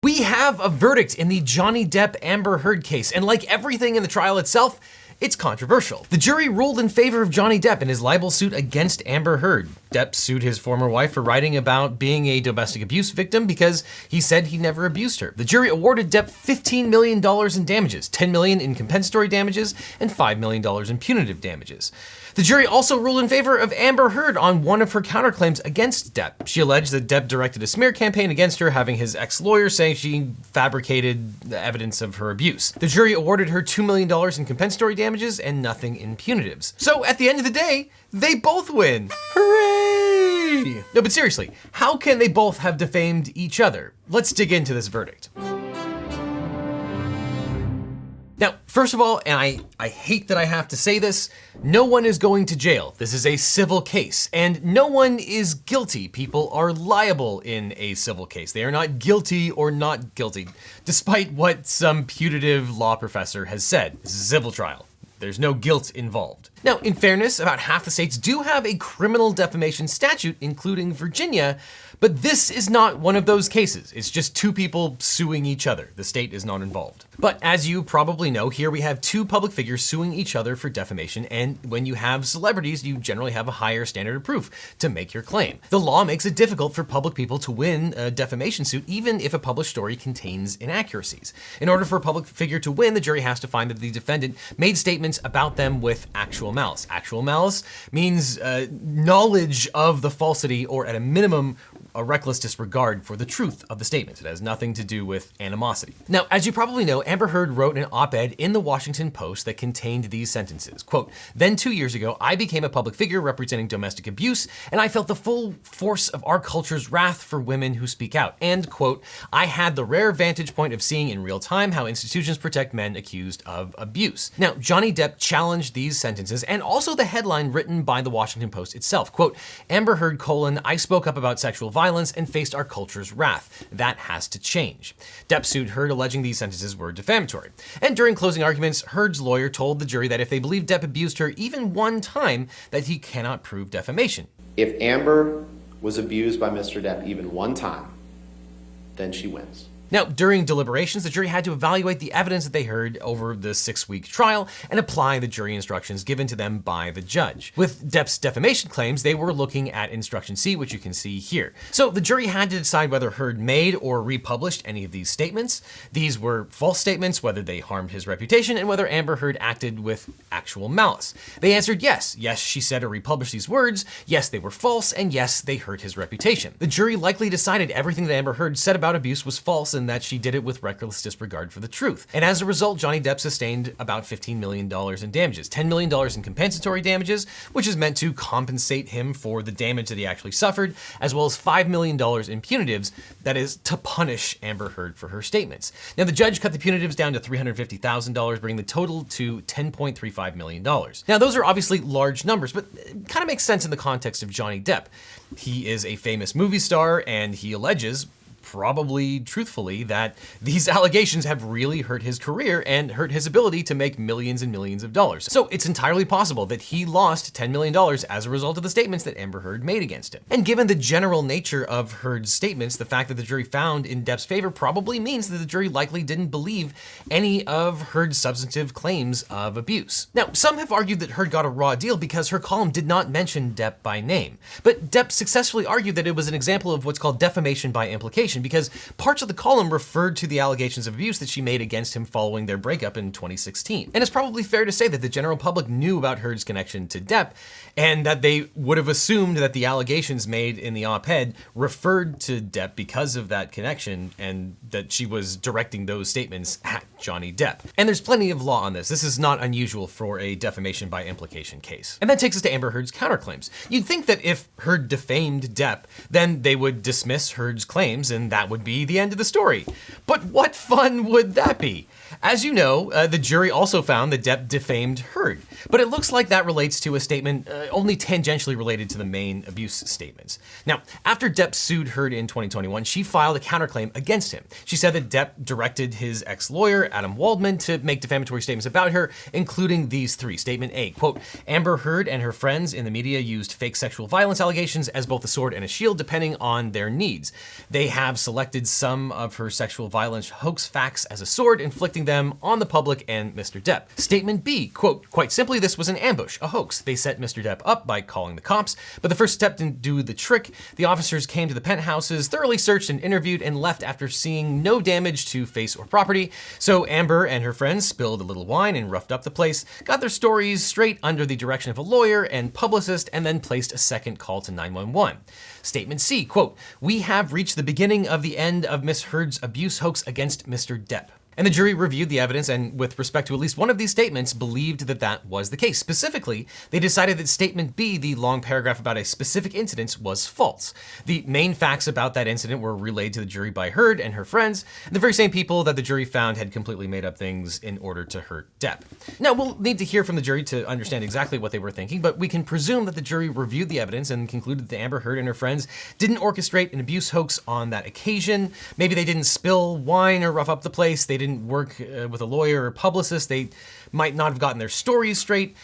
We have a verdict in the Johnny Depp Amber Heard case, and like everything in the trial itself, it's controversial. The jury ruled in favor of Johnny Depp in his libel suit against Amber Heard. Depp sued his former wife for writing about being a domestic abuse victim because he said he never abused her. The jury awarded Depp $15 million in damages, $10 million in compensatory damages, and $5 million in punitive damages. The jury also ruled in favor of Amber Heard on one of her counterclaims against Depp. She alleged that Depp directed a smear campaign against her, having his ex-lawyer saying she fabricated the evidence of her abuse. The jury awarded her $2 million in compensatory damages and nothing in punitives. So at the end of the day, they both win. Hooray! No, but seriously, how can they both have defamed each other? Let's dig into this verdict. Now, first of all, and I hate that I have to say this, no one is going to jail. This is a civil case, and no one is guilty. People are liable in a civil case. They are not guilty or not guilty, despite what some putative law professor has said. This is a civil trial. There's no guilt involved. Now, in fairness, about half the states do have a criminal defamation statute, including Virginia, but this is not one of those cases. It's just two people suing each other. The state is not involved. But as you probably know, here we have two public figures suing each other for defamation, and when you have celebrities, you generally have a higher standard of proof to make your claim. The law makes it difficult for public people to win a defamation suit, even if a published story contains inaccuracies. In order for a public figure to win, the jury has to find that the defendant made statements about them with actual malice. Actual malice means knowledge of the falsity, or at a minimum, a reckless disregard for the truth of the statements. It has nothing to do with animosity. Now, as you probably know, Amber Heard wrote an op-ed in the Washington Post that contained these sentences. Quote, "Then 2 years ago, I became a public figure representing domestic abuse, and I felt the full force of our culture's wrath for women who speak out. And, quote, I had the rare vantage point of seeing in real time how institutions protect men accused of abuse." Now, Johnny Depp challenged these sentences and also the headline written by the Washington Post itself. Quote, "Amber Heard, I spoke up about sexual violence and faced our culture's wrath. That has to change." Depp sued Heard, alleging these sentences were defamatory. And during closing arguments, Heard's lawyer told the jury that if they believe Depp abused her even one time, that he cannot prove defamation. If Amber was abused by Mr. Depp even one time, then she wins. Now, during deliberations, the jury had to evaluate the evidence that they heard over the 6-week trial and apply the jury instructions given to them by the judge. With Depp's defamation claims, they were looking at instruction C, which you can see here. So the jury had to decide whether Heard made or republished any of these statements. These were false statements, whether they harmed his reputation, and whether Amber Heard acted with actual malice. They answered yes. Yes, she said or republished these words. Yes, they were false, and yes, they hurt his reputation. The jury likely decided everything that Amber Heard said about abuse was false and that she did it with reckless disregard for the truth. And as a result, Johnny Depp sustained about $15 million in damages, $10 million in compensatory damages, which is meant to compensate him for the damage that he actually suffered, as well as $5 million in punitives, that is to punish Amber Heard for her statements. Now, the judge cut the punitives down to $350,000, bringing the total to $10.35 million. Now, those are obviously large numbers, but it kind of makes sense in the context of Johnny Depp. He is a famous movie star, and he alleges, probably truthfully, that these allegations have really hurt his career and hurt his ability to make millions and millions of dollars. So it's entirely possible that he lost $10 million as a result of the statements that Amber Heard made against him. And given the general nature of Heard's statements, the fact that the jury found in Depp's favor probably means that the jury likely didn't believe any of Heard's substantive claims of abuse. Now, some have argued that Heard got a raw deal because her column did not mention Depp by name. But Depp successfully argued that it was an example of what's called defamation by implication, because parts of the column referred to the allegations of abuse that she made against him following their breakup in 2016. And it's probably fair to say that the general public knew about Heard's connection to Depp, and that they would have assumed that the allegations made in the op-ed referred to Depp because of that connection, and that she was directing those statements at Johnny Depp. And there's plenty of law on this. This is not unusual for a defamation by implication case. And that takes us to Amber Heard's counterclaims. You'd think that if Heard defamed Depp, then they would dismiss Heard's claims, and that would be the end of the story. But what fun would that be? As you know, the jury also found that Depp defamed Heard, but it looks like that relates to a statement only tangentially related to the main abuse statements. Now, after Depp sued Heard in 2021, she filed a counterclaim against him. She said that Depp directed his ex-lawyer, Adam Waldman to make defamatory statements about her, including these three. Statement A, quote, Amber Heard and her friends in the media used fake sexual violence allegations as both a sword and a shield depending on their needs. They have selected some of her sexual violence hoax facts as a sword, inflicting them on the public and Mr. Depp. Statement B, quote, quite simply, this was an ambush, a hoax. They set Mr. Depp up by calling the cops, but the first step didn't do the trick. The officers came to the penthouses, thoroughly searched and interviewed, and left after seeing no damage to face or property. So Amber and her friends spilled a little wine and roughed up the place, got their stories straight under the direction of a lawyer and publicist, and then placed a second call to 911. Statement C, quote, we have reached the beginning of the end of Miss Heard's abuse hoax against Mr. Depp. And the jury reviewed the evidence and, with respect to at least one of these statements, believed that that was the case. Specifically, they decided that statement B, the long paragraph about a specific incident, was false. The main facts about that incident were relayed to the jury by Heard and her friends, the very same people that the jury found had completely made up things in order to hurt Depp. Now, we'll need to hear from the jury to understand exactly what they were thinking, but we can presume that the jury reviewed the evidence and concluded that Amber Heard and her friends didn't orchestrate an abuse hoax on that occasion. Maybe they didn't spill wine or rough up the place. They didn't work with a lawyer or publicist. They might not have gotten their stories straight.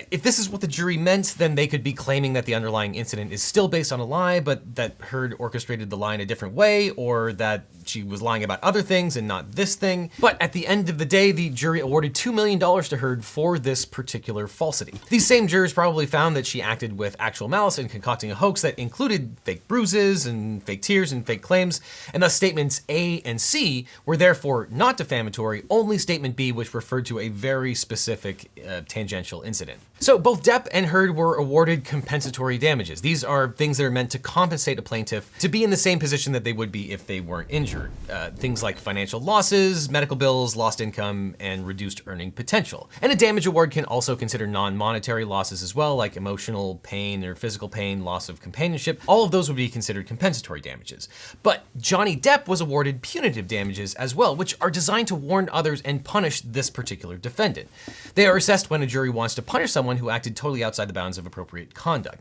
If this is what the jury meant, then they could be claiming that the underlying incident is still based on a lie, but that Heard orchestrated the lie in a different way, or that she was lying about other things and not this thing. But at the end of the day, the jury awarded $2 million to Heard for this particular falsity. These same jurors probably found that she acted with actual malice in concocting a hoax that included fake bruises and fake tears and fake claims, and thus statements A and C were therefore not defamatory, only statement B, which referred to a very specific tangential incident. So both Depp and Heard were awarded compensatory damages. These are things that are meant to compensate a plaintiff to be in the same position that they would be if they weren't injured. Things like financial losses, medical bills, lost income, and reduced earning potential. And a damage award can also consider non-monetary losses as well, like emotional pain or physical pain, loss of companionship. All of those would be considered compensatory damages. But Johnny Depp was awarded punitive damages as well, which are designed to warn others and punish this particular defendant. They are assessed when a jury wants to punish someone who acted totally outside the bounds of appropriate conduct.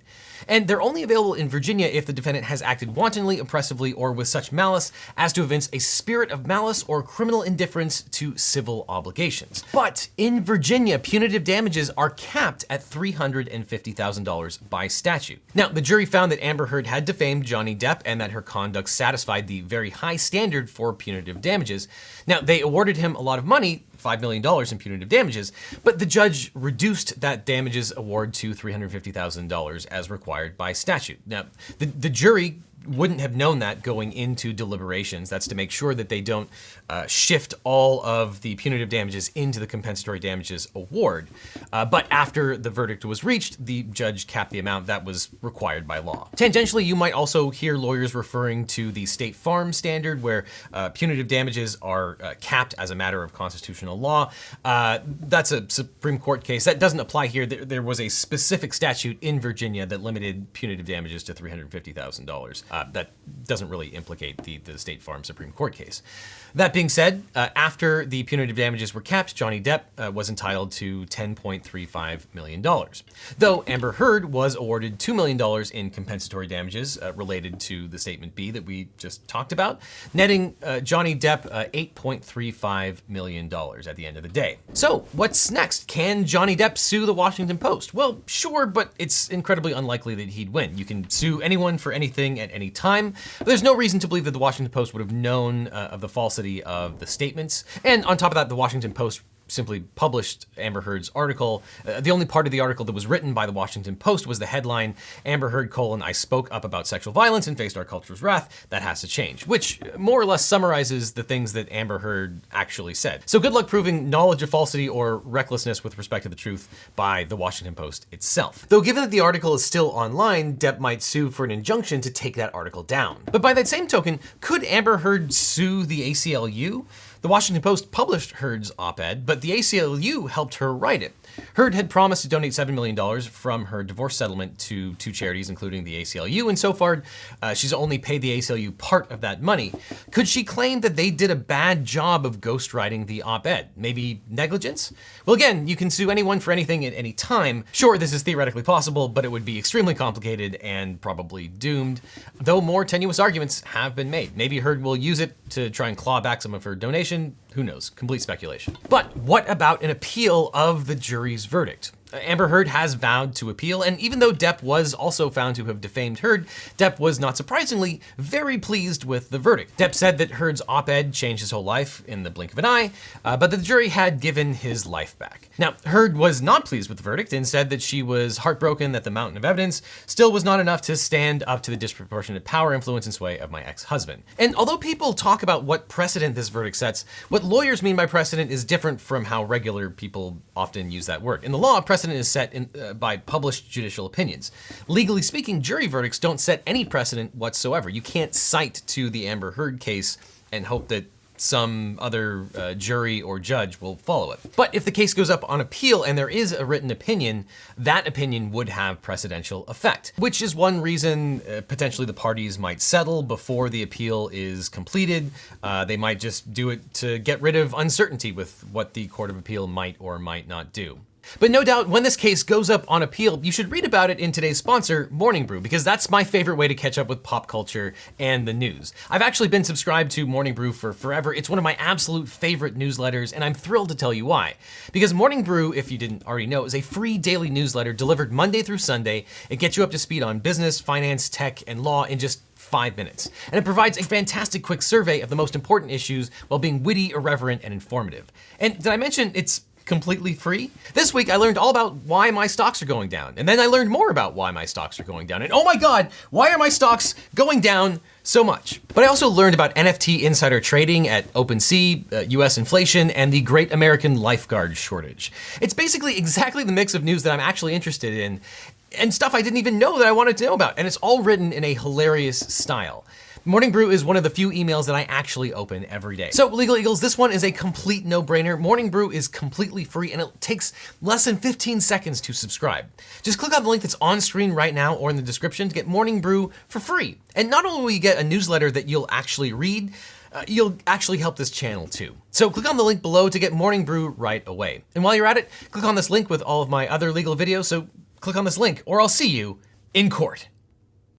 And they're only available in Virginia if the defendant has acted wantonly, oppressively, or with such malice as to evince a spirit of malice or criminal indifference to civil obligations. But in Virginia, punitive damages are capped at $350,000 by statute. Now, the jury found that Amber Heard had defamed Johnny Depp and that her conduct satisfied the very high standard for punitive damages. Now, they awarded him a lot of money, $5 million in punitive damages, but the judge reduced that damages award to $350,000 as required by statute. Now, the jury wouldn't have known that going into deliberations. That's to make sure that they don't shift all of the punitive damages into the compensatory damages award. But after the verdict was reached, the judge capped the amount that was required by law. Tangentially, you might also hear lawyers referring to the State Farm standard, where punitive damages are capped as a matter of constitutional law. That's a Supreme Court case. That doesn't apply here. There was a specific statute in Virginia that limited punitive damages to $350,000. That doesn't really implicate the State Farm Supreme Court case. That being said, after the punitive damages were capped, Johnny Depp was entitled to $10.35 million. Though Amber Heard was awarded $2 million in compensatory damages related to the statement B that we just talked about, netting Johnny Depp $8.35 million at the end of the day. So what's next? Can Johnny Depp sue the Washington Post? Well, sure, but it's incredibly unlikely that he'd win. You can sue anyone for anything at any time, but there's no reason to believe that the Washington Post would have known of the falsity of the statements. And on top of that, the Washington Post simply published Amber Heard's article. The only part of the article that was written by the Washington Post was the headline, Amber Heard, I spoke up about sexual violence and faced our culture's wrath. That has to change, which more or less summarizes the things that Amber Heard actually said. So good luck proving knowledge of falsity or recklessness with respect to the truth by the Washington Post itself. Though given that the article is still online, Depp might sue for an injunction to take that article down. But by that same token, could Amber Heard sue the ACLU? The Washington Post published Heard's op-ed, but the ACLU helped her write it. Heard had promised to donate $7 million from her divorce settlement to two charities, including the ACLU, and so far, she's only paid the ACLU part of that money. Could she claim that they did a bad job of ghostwriting the op-ed? Maybe negligence? Well, again, you can sue anyone for anything at any time. Sure, this is theoretically possible, but it would be extremely complicated and probably doomed, though more tenuous arguments have been made. Maybe Heard will use it to try and claw back some of her donations, speculation? Who knows? Complete speculation. But what about an appeal of the jury's verdict? Amber Heard has vowed to appeal, and even though Depp was also found to have defamed Heard, Depp was not surprisingly very pleased with the verdict. Depp said that Heard's op-ed changed his whole life in the blink of an eye, but the jury had given his life back. Now, Heard was not pleased with the verdict and said that she was heartbroken that the mountain of evidence still was not enough to stand up to the disproportionate power, influence, and sway of my ex-husband. And although people talk about what precedent this verdict sets, what lawyers mean by precedent is different from how regular people often use that word. In the law, precedent is set by published judicial opinions. Legally speaking, jury verdicts don't set any precedent whatsoever. You can't cite to the Amber Heard case and hope that some other jury or judge will follow it. But if the case goes up on appeal and there is a written opinion, that opinion would have precedential effect, which is one reason potentially the parties might settle before the appeal is completed. They might just do it to get rid of uncertainty with what the Court of Appeal might or might not do. But no doubt, when this case goes up on appeal, you should read about it in today's sponsor, Morning Brew, because that's my favorite way to catch up with pop culture and the news. I've actually been subscribed to Morning Brew for forever. It's one of my absolute favorite newsletters, and I'm thrilled to tell you why. Because Morning Brew, if you didn't already know, is a free daily newsletter delivered Monday through Sunday. It gets you up to speed on business, finance, tech, and law in just 5 minutes. And it provides a fantastic quick survey of the most important issues while being witty, irreverent, and informative. And did I mention it's completely free? This week I learned all about why my stocks are going down, and then I learned more about why my stocks are going down, and oh my god, why are my stocks going down so much? But I also learned about NFT insider trading at OpenSea, US inflation, and the Great American Lifeguard shortage. It's basically exactly the mix of news that I'm actually interested in, and stuff I didn't even know that I wanted to know about, and it's all written in a hilarious style. Morning Brew is one of the few emails that I actually open every day. So Legal Eagles, this one is a complete no-brainer. Morning Brew is completely free and it takes less than 15 seconds to subscribe. Just click on the link that's on screen right now or in the description to get Morning Brew for free. And not only will you get a newsletter that you'll actually read, you'll actually help this channel too. So click on the link below to get Morning Brew right away. And while you're at it, click on this link with all of my other legal videos. So click on this link or I'll see you in court.